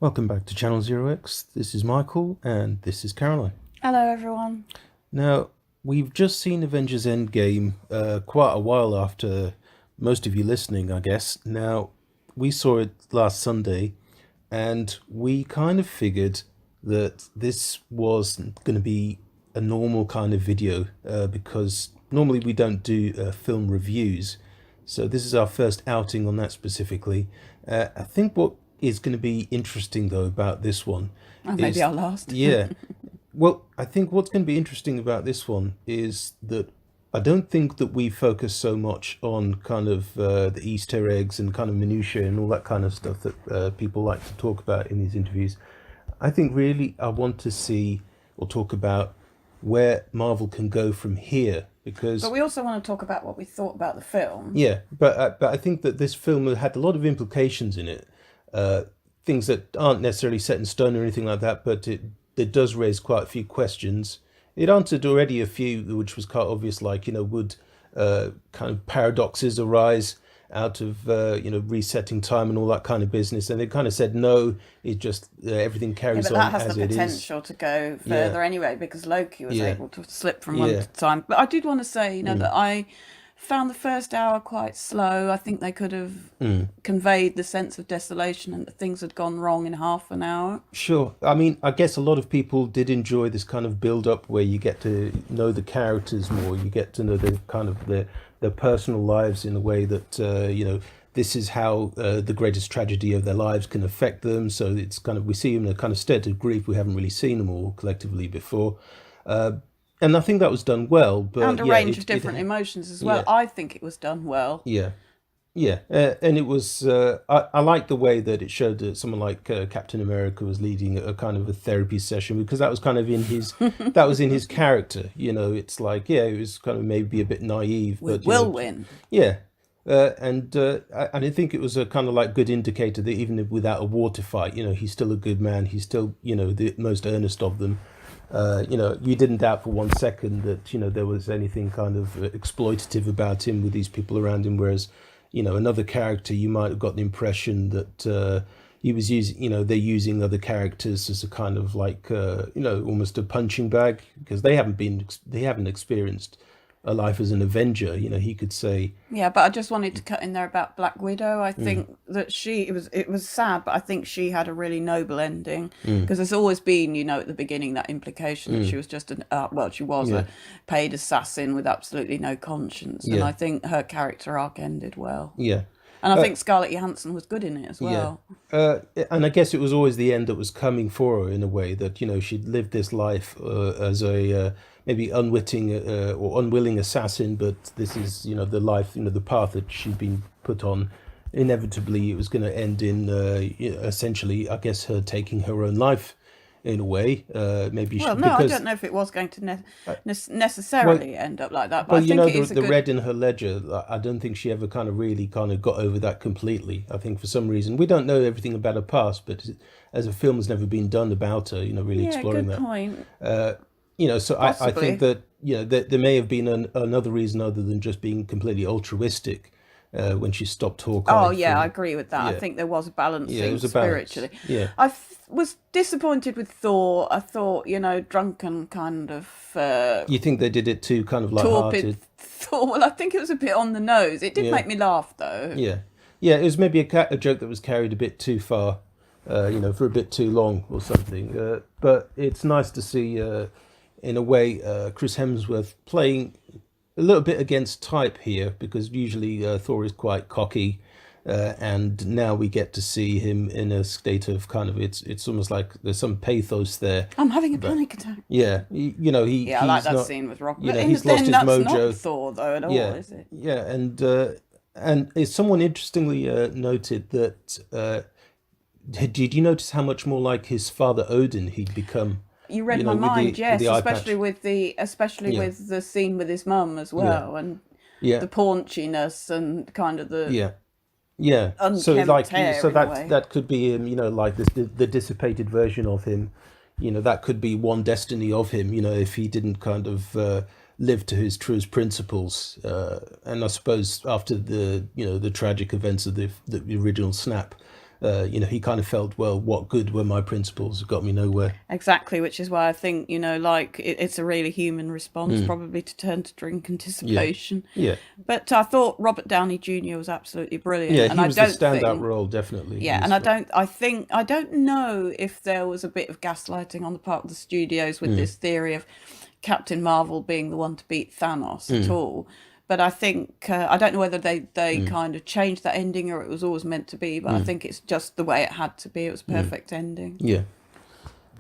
Welcome back to Channel Zero X. This is Michael and this is Caroline. Hello, everyone. Now, we've just seen Avengers Endgame quite a while after most of you listening, I guess. Now, we saw it last Sunday and we kind of figured that this was going to be a normal kind of video because normally we don't do film reviews. So this is our first outing on that specifically. I think what is going to be interesting though about this one And maybe is our last. yeah, well, I think what's going to be interesting about this one is that I don't think that we focus so much on kind of the Easter eggs and kind of minutiae and all that kind of stuff that people like to talk about in these interviews. I think really I want to see or talk about where Marvel can go from here because But we also want to talk about what we thought about the film. yeah, but I think that this film had a lot of implications in it, things that aren't necessarily set in stone or anything like that, but it does raise quite a few questions. It answered already a few, which was quite obvious, like would kind of paradoxes arise out of resetting time and all that kind of business, and they kind of said no, it just everything Yeah, carries but on that has as the it is. potential to go Yeah, further anyway, because Loki was yeah, able to slip from one yeah. to time. But I did want to say, that I found the first hour quite slow. I think they could have conveyed the sense of desolation and that things had gone wrong in half an hour. Sure. I mean, I guess a lot of people did enjoy this kind of build up where you get to know the characters more. You get to know the kind of their personal lives in a way that this is how the greatest tragedy of their lives can affect them. So it's kind of we see them in a kind of state of grief we haven't really seen them all collectively before. And I think that was done well, And but a yeah, range of different emotions as well. yeah, I think it was done well. yeah. Yeah, and it was. I like the way that it showed that someone like Captain America was leading a kind of a therapy session because that was kind of in his that was in his character. It's like it was kind of maybe a bit naive, We but will win. yeah, and I think it was a kind of like good indicator that even without a water fight, he's still a good man. He's still the most earnest of them. You didn't doubt for 1 second that there was anything kind of exploitative about him with these people around him, whereas another character, you might have got the impression that he was using, they're using other characters as a kind of like, almost a punching bag because they haven't experienced a life as an Avenger. He could say, Yeah, but I just wanted to cut in there about Black Widow. I think that it was sad, but I think she had a really noble ending because there's always been, at the beginning that implication that she was just she was yeah, a paid assassin with absolutely no conscience, and yeah, I think her character arc ended well. yeah. And I think Scarlett Johansson was good in it as Yeah. well. And I guess it was always the end that was coming for her in a way that, she'd lived this life as a maybe unwitting or unwilling assassin, but this is, the life, the path that she'd been put on. Inevitably, it was going to end in essentially, I guess, her taking her own life in a way. Maybe Well, no, I because don't know if it was going to well, necessarily end up like that, but well, I think it is a the good. red in her ledger, I don't think she ever kind of really kind of got over that completely. I think for some reason, we don't know everything about her past, but as a film has never been done about her, really Yeah, exploring good that. point. So I think Possibly. that, there may have been another reason other than just being completely altruistic when she stopped Oh Hawkeye yeah, I for, agree with that. I yeah, think there was a yeah, it balancing was a balance. spiritually. Yeah. Was disappointed with Thor. I thought, drunken kind of You think they did it too kind of torpid light-hearted? Thor. Well, I think it was a bit on the nose. It did Yeah. make me laugh though. Yeah, yeah. It was maybe a joke that was carried a bit too far, for a bit too long or something. But it's nice to see, in a way, Chris Hemsworth playing a little bit against type here because usually Thor is quite cocky, and now we get to see him in a state of kind of it's almost like there's some pathos there. I'm having a But panic attack. yeah, Yeah, I like he's that not, scene with Rock. But he's lost then his that's not mojo. Thor though at all, Yeah, is it? yeah, and someone interestingly noted that. Did you notice how much more like his father Odin he'd become? You read my With mind, the yes, eye especially patch. Yeah, with the scene with his mum as yeah, well, and yeah, the paunchiness and kind of the yeah, yeah. So unkempt like, hair so in a that way. that could be him. Like this, the dissipated version of him. That could be one destiny of him. If he didn't kind of live to his truest principles. And I suppose after the tragic events of the original snap, he kind of felt, well, what good were my principles? It got me nowhere. Exactly, which is why I think, like it's a really human response, probably to turn to drink Yeah, anticipation. yeah, But I thought Robert Downey Jr. was absolutely brilliant, yeah. and He I was the don't standout think, role, definitely. He yeah, and was. I don't know if there was a bit of gaslighting on the part of the studios with this theory of Captain Marvel being the one to beat Thanos at all. But I think I don't know whether they kind of changed that ending or it was always meant to be. But I think it's just the way it had to be. It was a perfect ending. Yeah.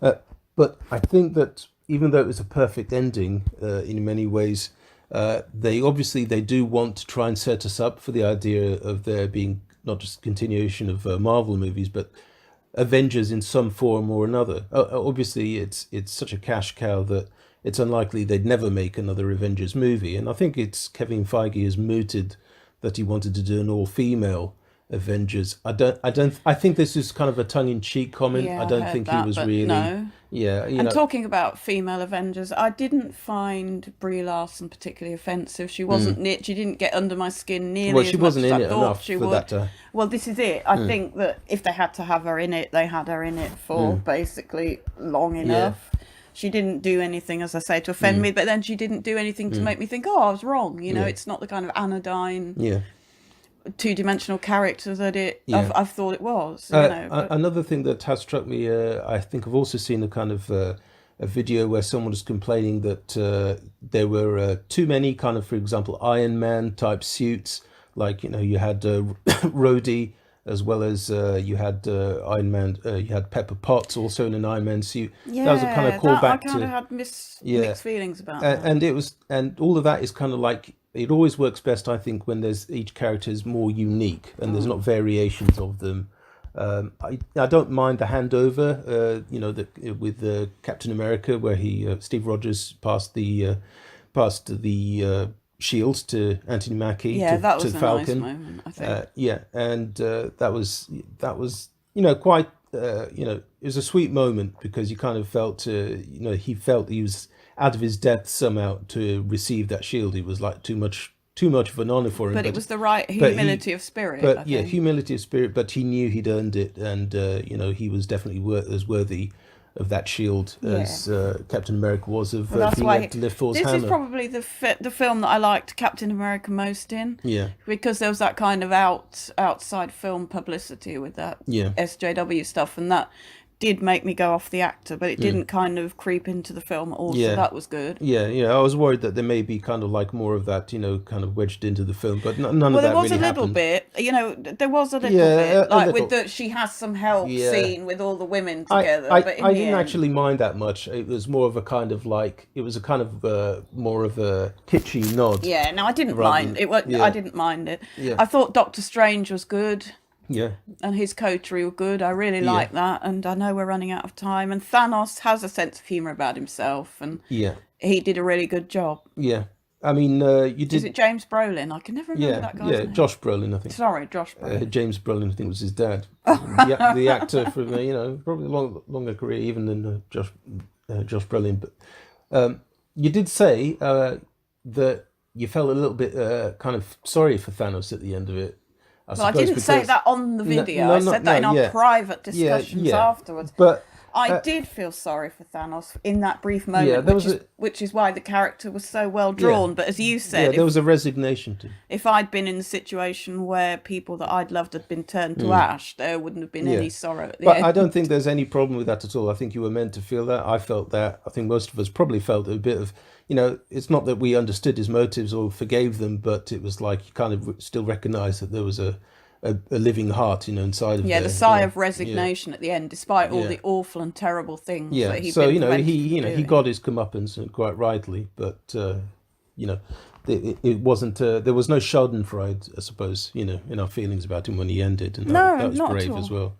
Uh, but I think that even though it was a perfect ending, in many ways, they do want to try and set us up for the idea of there being not just continuation of Marvel movies, but Avengers in some form or another. Obviously, it's such a cash cow that it's unlikely they'd never make another Avengers movie. And I think it's Kevin Feige has mooted that he wanted to do an all-female Avengers. I think this is kind of a tongue-in-cheek comment. I Yeah, I don't heard think he that, was but really. no. Yeah, And talking about female Avengers, I didn't find Brie Larson particularly offensive. She wasn't she didn't get under my skin well, nearly she as much wasn't as in I it thought enough she for would. that to. Well, this is it. I think that if they had to have her in it, they had her in it for basically long Yeah, enough. She didn't do anything, as I say, to offend me, but then she didn't do anything to make me think, oh, I was wrong. yeah, It's not the kind of anodyne, yeah, two-dimensional character that yeah. I've thought it was, But Another thing that has struck me, I think I've also seen a kind of a video where someone was complaining that there were too many kind of, for example, Iron Man type suits. Like you had Rhodey as well as you had Iron Man. You had Pepper Potts also in an Iron Man suit. That was a kind of yeah, that I callback kind of to had yeah, mixed feelings about that. and all of that is kind of like it always works best, I think, when there's each character is more unique and there's not variations of them. I don't mind the handover, with Captain America, where Steve Rogers passed the shield to Anthony Mackie Yeah, that to was the a nice Falcon. moment, I think. Yeah, and that was quite it was a sweet moment because you kind of felt he felt he was out of his depth somehow to receive that shield. It was like too much of an honor for him, But it was the right but he humility of spirit, I but yeah, think. humility of spirit. But he knew he'd earned it, and he was definitely as worthy of that shield Yeah. as Captain America was of Well, that's being why able to lift Thor's this is hammer. probably the film that I liked Captain America most in, Yeah, because there was that kind of outside film publicity with that yeah. SJW stuff, and that did make me go off the actor, but it didn't kind of creep into the film at all, so Yeah, that was good. yeah, yeah. I was worried that there may be kind of like more of that, kind of wedged into the film, but none of Well, there that was a really little happened. bit, there was a little Yeah, bit, a like with little. she has some help Yeah, scene with all the women I, together, I, but in I the didn't end, actually mind that much. It was more of a kind of like it was a kind of more of a kitschy nod yeah, no, I didn't rather mind than it. I yeah, didn't mind it. yeah, I thought Doctor Strange was good. yeah, And his coterie were good. I really yeah, like that. And I know we're running out of time. And Thanos has a sense of humour about himself, and yeah, he did a really good job. yeah. I mean, you Is did, it James Brolin? I can never remember yeah, that guy's yeah. name. Josh Brolin, I think. Sorry, Josh Brolin. James Brolin, I think, was his dad. The actor from probably a longer career even than Josh Brolin. But you did say that you felt a little bit kind of sorry for Thanos at the end of it. I Well, I suppose didn't say because that on the no, video. no, I no, said no, that in our yeah, private yeah, discussions yeah. afterwards. But I did feel sorry for Thanos in that brief yeah, moment, there was which is why the character was so well yeah, drawn. But as you yeah, said, there was a resignation to. if I'd been in the situation where people that I'd loved had been turned to ash, there wouldn't have been Yeah. any sorrow at the But I end. don't think there's any problem with that at all. I think you were meant to feel that. I felt that. I think most of us probably felt a bit of, it's not that we understood his motives or forgave them, but it was like you kind of still recognise that there was a living heart, inside of Yeah, there. the sigh of Yeah, resignation at the end, despite all yeah, the awful and terrible things yeah. that he'd So been prevented he from he doing. got his comeuppance quite rightly, but you know it wasn't. There was no Schadenfreude, I suppose, in our feelings about him when he ended, and No, that was not at brave as all. well.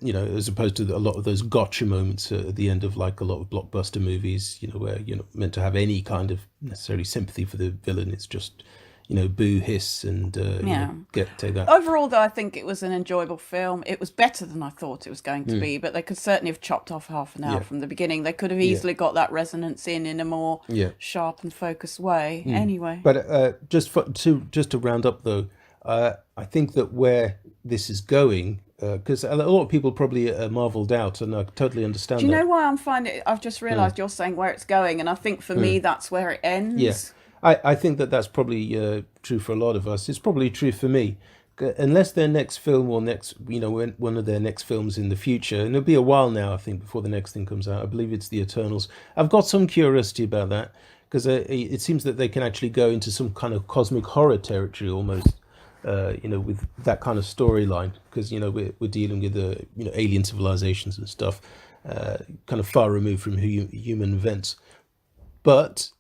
As opposed to a lot of those gotcha moments at the end of like a lot of blockbuster movies, where you're not meant to have any kind of necessarily sympathy for the villain. It's just, boo, hiss, and Yeah. take that. Overall, though, I think it was an enjoyable film. It was better than I thought it was going to be, but they could certainly have chopped off half an hour Yeah, from the beginning. They could have yeah, easily got that resonance in a more yeah. sharp and focused way. Anyway, But just to round up though, I think that where this is going, because a lot of people probably marveled out, and I totally Do understand you that. know why I'm finding it? I've just realised you're saying where it's going, and I think for me that's where it Yeah, ends. I think that that's probably true for a lot of us. It's probably true for me. Unless their next film or next, one of their next films in the future, and it'll be a while now, I think, before the next thing comes out. I believe it's the Eternals. I've got some curiosity about that because it seems that they can actually go into some kind of cosmic horror territory almost, with that kind of storyline. Because we're dealing with alien civilizations and stuff, kind of far removed from human events. But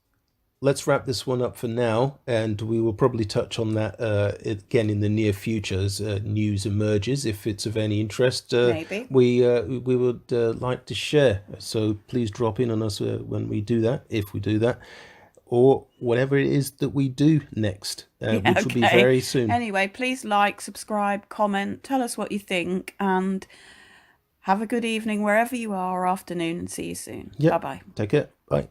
let's wrap this one up for now, and we will probably touch on that again in the near future as news emerges. If it's of any interest, Maybe. we would like to share. So please drop in on us when we do that, if we do that, or whatever it is that we do next, Yeah, which will be okay. very soon. Anyway, please like, subscribe, comment, tell us what you think, and have a good evening wherever you are, or afternoon, and see you soon. Bye Yep. bye. Take care. Bye.